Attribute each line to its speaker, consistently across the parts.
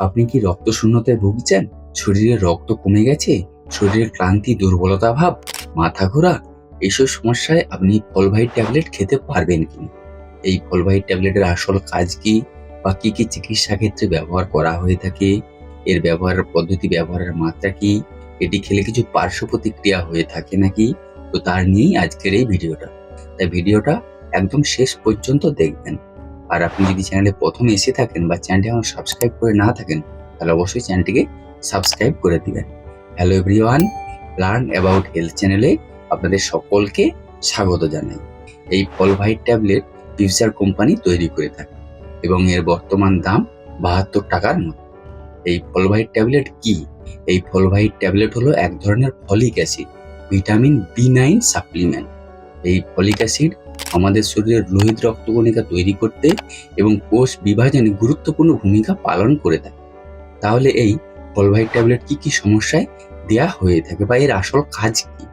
Speaker 1: আপনি কি রক্ত শূন্যতায় ভুগছেন? শরীরে রক্ত কমে গেছে, শরীরের ক্লান্তি, দুর্বলতা ভাব, মাথা ঘোরা, এইসব সমস্যায় আপনি ফলভাইট ট্যাবলেট খেতে পারবেন কিনা? এই ফলভাইট ট্যাবলেটের আসল কাজ কি বা কি কি চিকিৎসা ক্ষেত্রে ব্যবহার করা হয়ে থাকে, এর ব্যবহারের পদ্ধতি, ব্যবহারের মাত্রা কি, এটি খেলে কিছু পার্শ্ব প্রতিক্রিয়া হয়ে থাকে নাকি, তো তার নিয়েই আজকের এই ভিডিওটা। তাই ভিডিওটা একদম শেষ পর্যন্ত দেখবেন। আর আপনি যদি চ্যানেলে প্রথমে এসে থাকেন বা চ্যানেলটি এখন সাবস্ক্রাইব করে না থাকেন, তাহলে অবশ্যই চ্যানেলটিকে সাবস্ক্রাইব করে দিবেন। Hello everyone, learn about health চ্যানেলে আপনাদের সকলকে স্বাগত জানাই। এই ফলভাইট ট্যাবলেট ফিউচার কোম্পানি তৈরি করে থাকে এবং এর বর্তমান দাম 72 টাকার মতো। এই ফলভাইট ট্যাবলেট কি? এই ফলভাইট ট্যাবলেট হলো এক ধরনের folic acid, vitamin B9 supplement. এই ফলিক অ্যাসিড আমাদের শরীরের লোহিত রক্তকণিকা তৈরি করতে এবং কোষ বিভাজনে গুরুত্বপূর্ণ ভূমিকা পালন করে থাকে। তাহলে এই ফলভাইট ট্যাবলেট কি কি সমস্যায় দেয়া হয়ে থাকে বা এর আসল কাজ কি?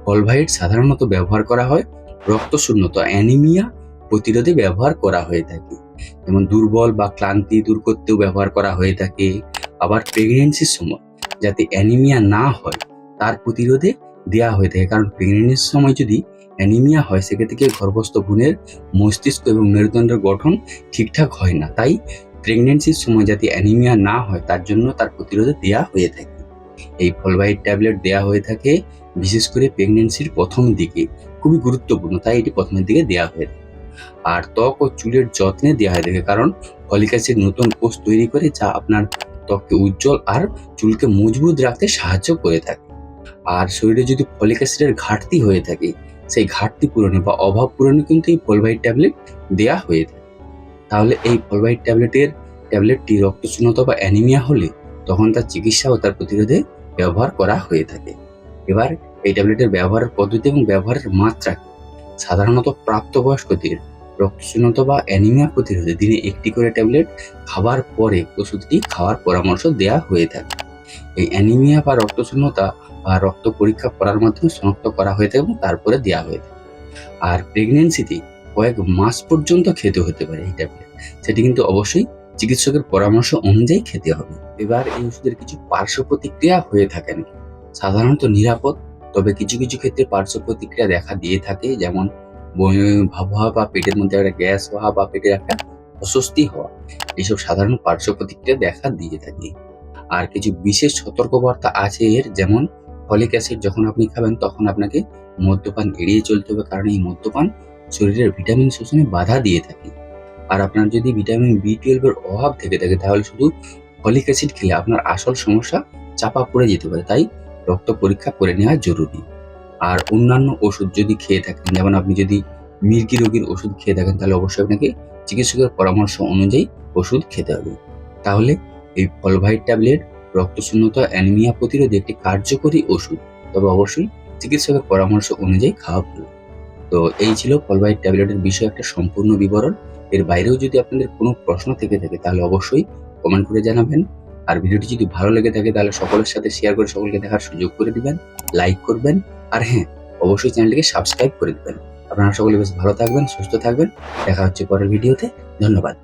Speaker 1: ফলভাইট সাধারণত ব্যবহার করা হয় রক্তশূন্যতা, অ্যানিমিয়া প্রতিরোধে ব্যবহার করা হয়ে থাকে। যেমন দুর্বল বা ক্লান্তি দূর করতেও ব্যবহার করা হয়ে থাকে। আবার প্রেগনেন্সির সময় যাতে অ্যানিমিয়া না হয় তার প্রতিরোধে দেয়া হয়ে থাকে, কারণ প্রেগনেন্সির সময় যদি অ্যানিমিয়া হয় সেক্ষেত্রে গর্ভস্থ ভ্রূণের মস্তিষ্ক এবং মেরুদণ্ডের গঠন ঠিকঠাক হয় না। তাই প্রেগনেন্সির সময় যাতে অ্যানিমিয়া না হয় তার জন্য তার প্রতিরোধে দেয়া হয়ে থাকে। এই ফলভাইট ট্যাবলেট দেয়া হয়ে থাকে বিশেষ করে প্রেগনেন্সির প্রথম দিকে, খুবই গুরুত্বপূর্ণ, তাই এটি প্রথমের দিকে দেয়া হয়ে থাকে। আর ত্বক ও চুলের যত্নে দেওয়া হয়ে থাকে, কারণ ফলিক অ্যাসিড নতুন কোষ তৈরি করে যা আপনার ত্বককে উজ্জ্বল আর চুলকে মজবুত রাখতে সাহায্য করে থাকে। আর শরীরে যদি ফলিক অ্যাসিডের ঘাটতি হয়ে থাকে, সেই ঘাটতি পূরণে বা অভাব পূরণে কিন্তু এই ফলভাইট ট্যাবলেট দেয়া হয়ে থাকে। তাহলে এই ফলভাইট ট্যাবলেটটি রক্তশূন্যতা বা অ্যানিমিয়া হলে তখন তার চিকিৎসা ও তার প্রতিরোধে ব্যবহার করা হয়ে থাকে। এবার এই ট্যাবলেটের ব্যবহারের পদ্ধতি এবং ব্যবহারের মাত্রা কি? সাধারণত প্রাপ্তবয়স্কদের রক্তশূন্যতা বা অ্যানিমিয়া প্রতিরোধে দিনে একটি করে ট্যাবলেট খাবার পরে ওষুধটি খাওয়ার পরামর্শ দেওয়া হয়ে থাকে। এই অ্যানিমিয়া বা রক্তশূন্যতা বা রক্ত পরীক্ষা করার মাধ্যমে শনাক্ত করা হয়ে থাকে এবং তারপরে দেওয়া হয়ে থাকে। আর প্রেগনেন্সিতে কয়েক মাস পর্যন্ত খেতে হতে পারে এই ট্যাবলেট, সেটি কিন্তু অবশ্যই চিকিৎসকের পরামর্শ অনুযায়ী খেতে হবে। এবার এই ওষুধের কিছু পার্শ্ব প্রতিক্রিয়া হয়ে থাকে নাকি? সাধারণত নিরাপদ, তবে কিছু কিছু ক্ষেত্রে পার্শ্ব প্রতিক্রিয়া দেখা দিয়ে থাকে, যেমন বমি বমি ভাব হওয়া বা পেটের মধ্যে একটা গ্যাস হওয়া বা পেটের একটা অস্বস্তি হওয়া, এইসব সাধারণ পার্শ্ব প্রতিক্রিয়া দেখা দিয়ে থাকে। আর কিছু বিশেষ সতর্কবার্তা আছে এর, যেমন ফলিক অ্যাসিড যখন আপনি খাবেন তখন আপনাকে মদ্যপান এড়িয়ে চলতে হবে, কারণ এই মদ্যপান শরীরের ভিটামিন শোষণে বাধা দিয়ে থাকে। আর আপনার যদি ভিটামিন B12 এর অভাব থেকে থাকে তাহলে শুধু ফলিক অ্যাসিড খেলে আপনার আসল সমস্যা চাপা পড়ে যেতে পারে, তাই রক্ত পরীক্ষা করে নেওয়া জরুরি। আর অন্যান্য ওষুধ যদি খেয়ে থাকেন, যেমন আপনি যদি মির্গি রোগীর ওষুধ খেয়ে থাকেন, তাহলে অবশ্যই আপনাকে চিকিৎসকের পরামর্শ অনুযায়ী ওষুধ খেতে হবে। তাহলে এই ফলভাইট ট্যাবলেট রক্তশূন্যতা, অ্যানিমিয়া প্রতিরোধে একটি কার্যকরী ওষুধ, তবে অবশ্যই চিকিৎসকের পরামর্শ অনুযায়ী খাওয়া ভালো। তো এই ছিল ফলভাইট ট্যাবলেটের বিষয়ে একটা সম্পূর্ণ বিবরণ। এর বাইরেও যদি আপনাদের কোনো প্রশ্ন থেকে থাকে তাহলে অবশ্যই কমেন্ট করে জানাবেন। আর ভিডিওটি যদি ভালো লেগে থাকে তাহলে সকলের সাথে শেয়ার করে সকলকে দেখার সুযোগ করে দিবেন, লাইক করবেন, আর হ্যাঁ, অবশ্যই চ্যানেলটিকে সাবস্ক্রাইব করে দিবেন। আপনারা সকলে বেশ ভালো থাকবেন, সুস্থ থাকবেন। দেখা হচ্ছে পরের ভিডিওতে। ধন্যবাদ।